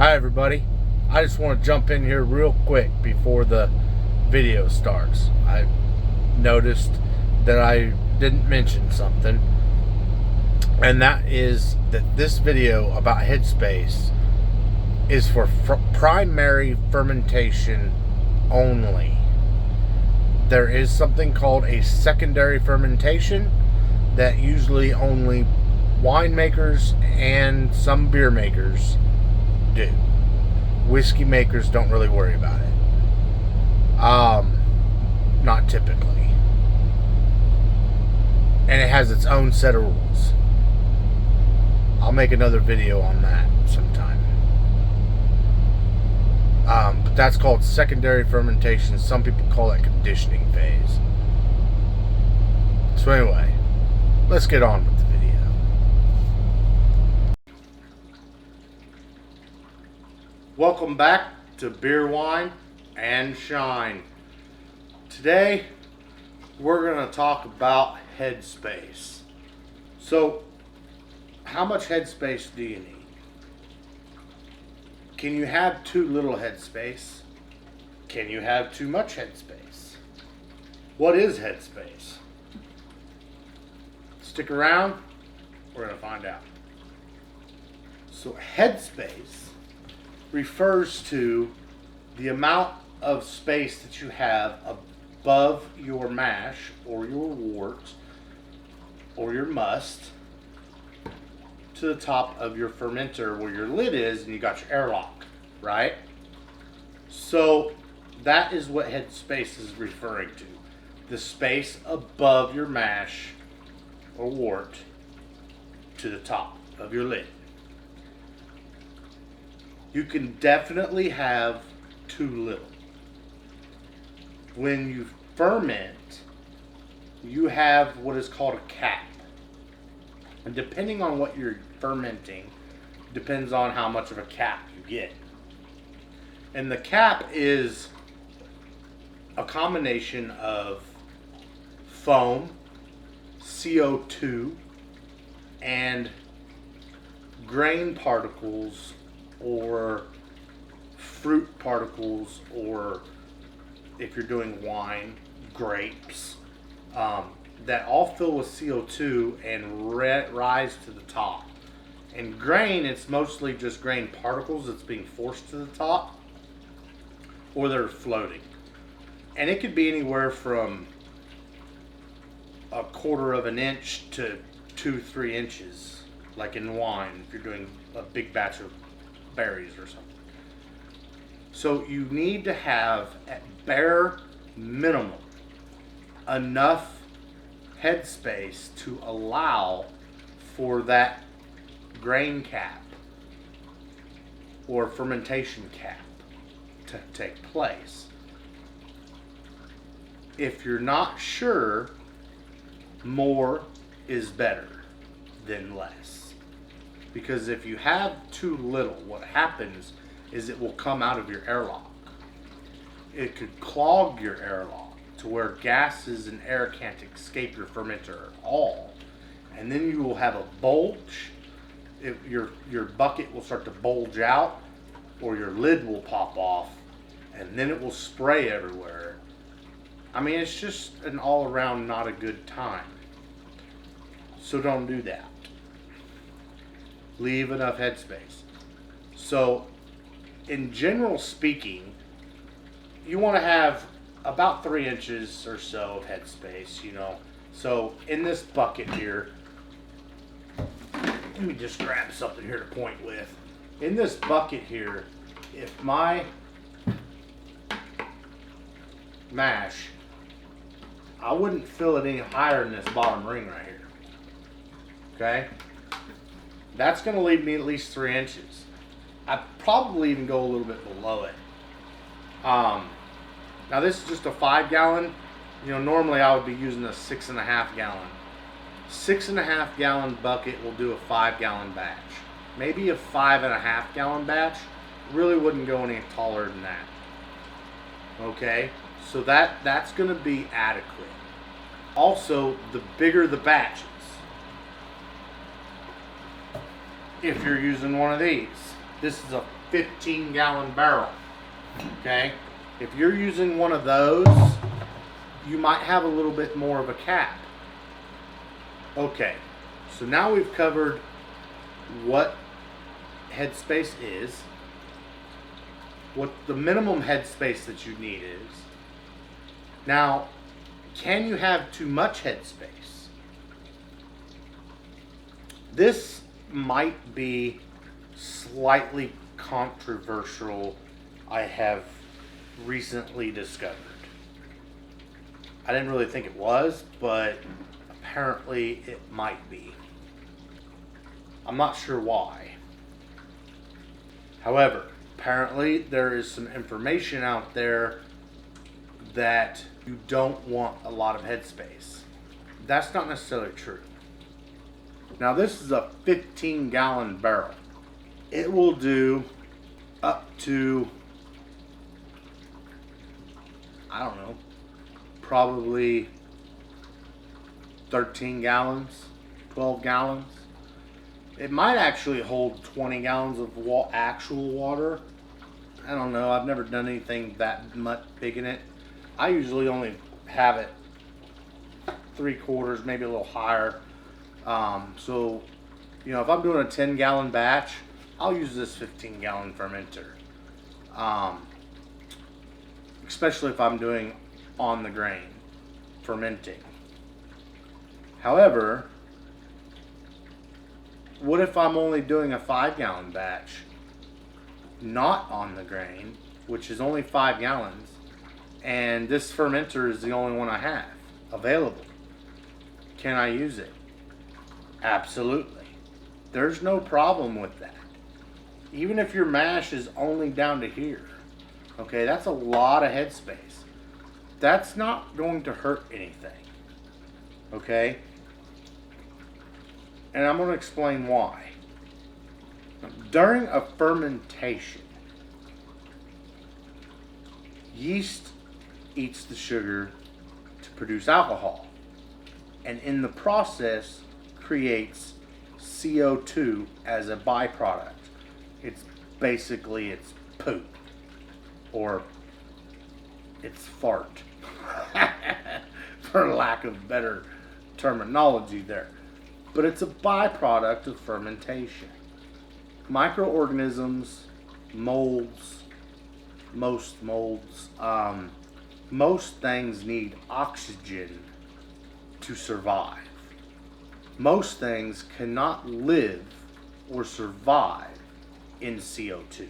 Hi everybody, I just want to jump in here real quick before the video starts. I noticed that I didn't mention something, and that is that this video about headspace is for primary fermentation only. There is something called a secondary fermentation that usually only winemakers and some beer makers do. Whiskey makers don't really worry about it. Not typically. And it has its own set of rules. I'll make another video on that sometime. But that's called secondary fermentation. Some people call it conditioning phase. So anyway, let's get on with the video. Welcome back to Beer, Wine, and Shine. Today, we're going to talk about headspace. So, how much headspace do you need? Can you have too little headspace? Can you have too much headspace? What is headspace? Stick around, we're going to find out. So, headspace refers to the amount of space that you have above your mash or your wort or your must to the top of your fermenter where your lid is, and you got your airlock, right? So that is what headspace is referring to. The space above your mash or wort to the top of your lid. You can definitely have too little. When you ferment, you have what is called a cap. And depending on what you're fermenting, depends on how much of a cap you get. And the cap is a combination of foam, CO2, and grain particles or fruit particles, or if you're doing wine, grapes, that all fill with CO2 and rise to the top. And grain, it's mostly just grain particles that's being forced to the top, or they're floating. And it could be anywhere from 1/4 of an inch to 2-3 inches, like in wine, if you're doing a big batch of berries or something. So you need to have, at bare minimum, enough headspace to allow for that grain cap or fermentation cap to take place. If you're not sure, more is better than less. Because if you have too little, what happens is it will come out of your airlock. It could clog your airlock to where gases and air can't escape your fermenter at all. And then you will have a bulge. Your bucket will start to bulge out, or your lid will pop off, and then it will spray everywhere. I mean, it's just an all around not a good time. So don't do that. Leave enough headspace. So, in general speaking, you want to have about 3 inches or so of headspace, you know. So, in this bucket here, let me just grab something here to point with. In this bucket here, if my mash, I wouldn't fill it any higher than this bottom ring right here. Okay? That's going to leave me at least 3 inches. I'd probably even go a little bit below it. Now this is just a 5 gallon. You know, normally I would be using a 6.5 gallon. 6.5 gallon bucket will do a 5 gallon batch. Maybe a 5.5 gallon batch. Really wouldn't go any taller than that. Okay, so that's going to be adequate. Also, the bigger the batches, if you're using one of these, This is a 15-gallon barrel. Okay? If you're using one of those, you might have a little bit more of a cap. Okay, so now we've covered what headspace is, what the minimum headspace that you need is. Now, can you have too much headspace? This might be slightly controversial, I have recently discovered. I didn't really think it was, but apparently it might be. I'm not sure why. However, apparently there is some information out there that you don't want a lot of headspace. That's not necessarily true. Now this is a 15-gallon barrel. It will do up to, I don't know, probably 13 gallons, 12 gallons. It might actually hold 20 gallons of actual water. I don't know. I've never done anything that much big in it. I usually only have it 3/4, maybe a little higher. So, you know, if I'm doing a 10-gallon batch, I'll use this 15-gallon fermenter. Especially if I'm doing on the grain fermenting. However, what if I'm only doing a 5-gallon batch, not on the grain, which is only 5 gallons, and this fermenter is the only one I have available? Can I use it? Absolutely. There's no problem with that. Even if your mash is only down to here, okay, that's a lot of headspace. That's not going to hurt anything, okay? And I'm going to explain why. During a fermentation, yeast eats the sugar to produce alcohol, and in the process creates CO2 as a byproduct. It's basically its poop, or its fart, for lack of better terminology there. But it's a byproduct of fermentation. Microorganisms, molds, most things need oxygen to survive. Most things cannot live or survive in CO2.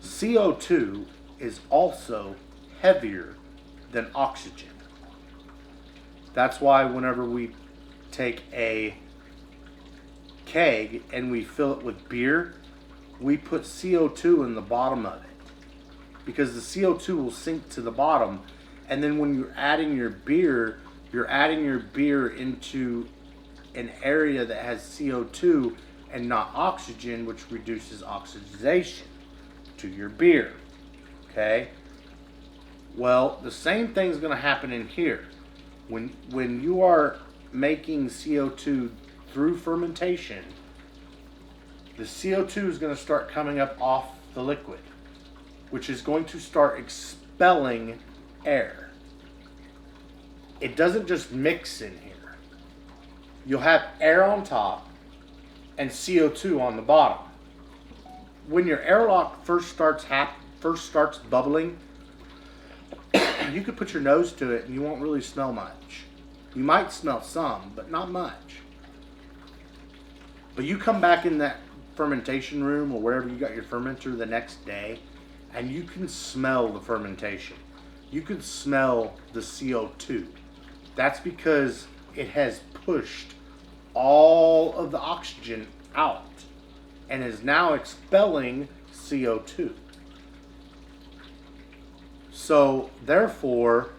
CO2 is also heavier than oxygen. That's why whenever we take a keg and we fill it with beer, we put CO2 in the bottom of it, because the CO2 will sink to the bottom, and then when you're adding your beer into an area that has CO2 and not oxygen, which reduces oxidation to your beer. Okay? Well, the same thing's going to happen in here. When you are making CO2 through fermentation, the CO2 is going to start coming up off the liquid, which is going to start expelling air. It doesn't just mix in here. You'll have air on top and CO2 on the bottom. When your airlock first starts bubbling, you could put your nose to it and you won't really smell much. You might smell some, but not much. But you come back in that fermentation room or wherever you got your fermenter the next day, and you can smell the fermentation. You can smell the CO2. That's because it has pushed all of the oxygen out and is now expelling CO2. So therefore,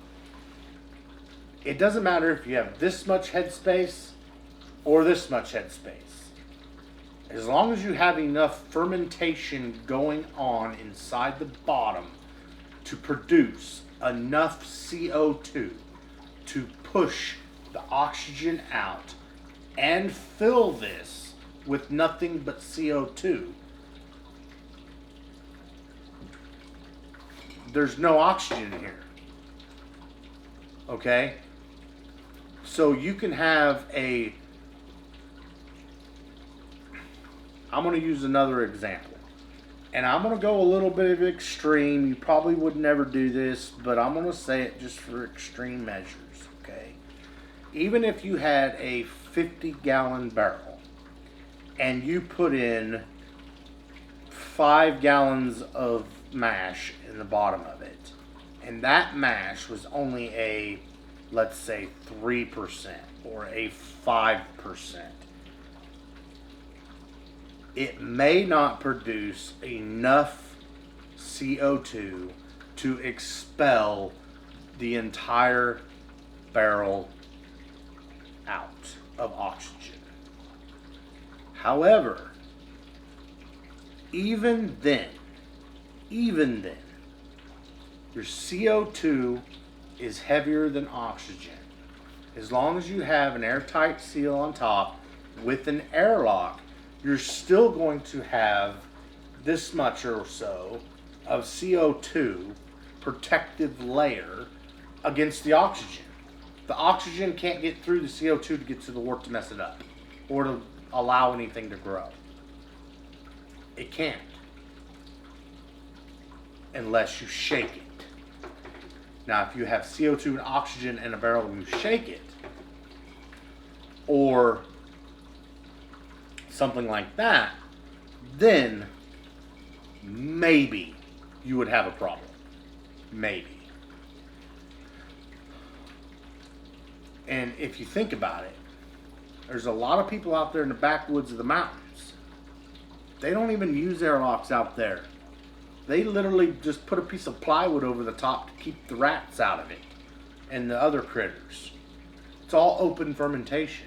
it doesn't matter if you have this much headspace or this much headspace. As long as you have enough fermentation going on inside the bottom to produce enough CO2 to push the oxygen out and fill this with nothing but CO2. There's no oxygen in here. Okay? So you can have I'm going to use another example. And I'm going to go a little bit of extreme. You probably would never do this, but I'm going to say it just for extreme measures. Okay? Even if you had a 50-gallon barrel and you put in 5 gallons of mash in the bottom of it, and that mash was only a, let's say, 3% or a 5%, it may not produce enough CO2 to expel the entire barrel out of oxygen. However, even then, your CO2 is heavier than oxygen. As long as you have an airtight seal on top with an airlock, you're still going to have this much or so of CO2 protective layer against the oxygen. The oxygen can't get through the CO2 to get to the wort to mess it up or to allow anything to grow. It can't. Unless you shake it. Now, if you have CO2 and oxygen in a barrel and you shake it, or something like that, then maybe you would have a problem. Maybe. And if you think about it, there's a lot of people out there in the backwoods of the mountains. They don't even use airlocks out there. They literally just put a piece of plywood over the top to keep the rats out of it and the other critters. It's all open fermentation,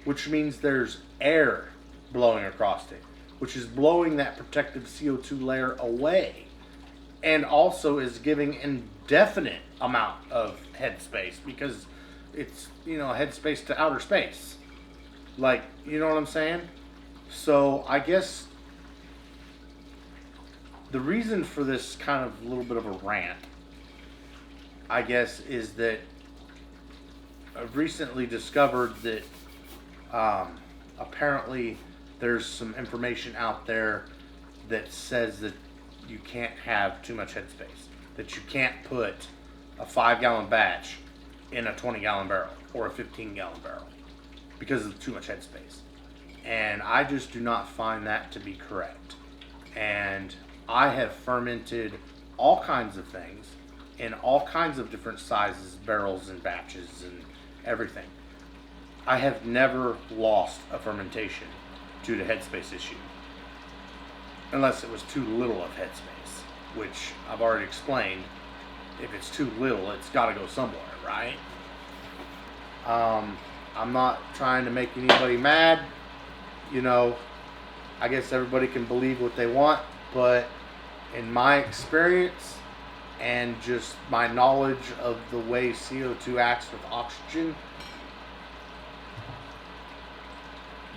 which means there's air blowing across it, which is blowing that protective CO2 layer away, and also is giving indefinite amount of headspace, because it's, headspace to outer space. Like, you know what I'm saying? So I guess the reason for this kind of little bit of a rant, I guess, is that I've recently discovered that apparently there's some information out there that says that you can't have too much headspace. That you can't put a 5-gallon batch in a 20-gallon barrel or a 15-gallon barrel because of too much headspace. And I just do not find that to be correct. And I have fermented all kinds of things in all kinds of different sizes, barrels and batches and everything. I have never lost a fermentation due to headspace issue. Unless it was too little of headspace, which I've already explained. If it's too little, it's got to go somewhere, right? I'm not trying to make anybody mad. I guess everybody can believe what they want, but in my experience and just my knowledge of the way CO2 acts with oxygen,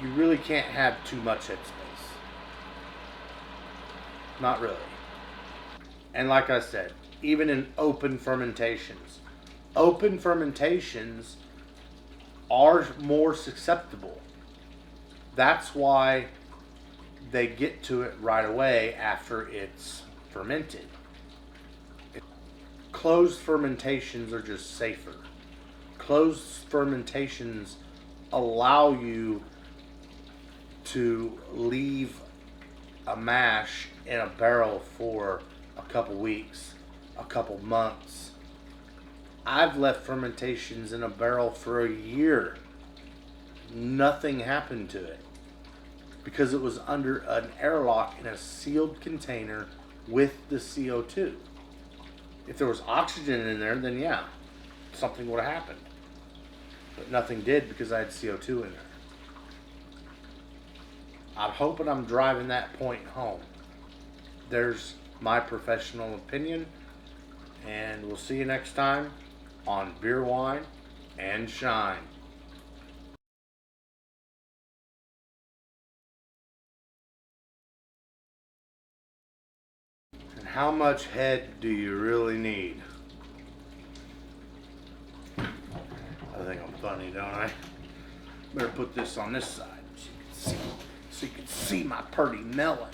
you really can't have too much headspace. Not really. And like I said, even in open fermentations are more susceptible. That's why they get to it right away after it's fermented. Closed fermentations are just safer. Closed fermentations allow you to leave a mash in a barrel for a couple weeks, a couple months. I've left fermentations in a barrel for a year. Nothing happened to it because it was under an airlock in a sealed container with the CO2. If there was oxygen in there, then yeah, something would have happened. But nothing did because I had CO2 in there. I'm hoping I'm driving that point home. There's my professional opinion, and we'll see you next time on Beer, Wine, and Shine. how much head do you really need? I think I'm funny, don't I? Better put this on this side so you can see my pretty melon.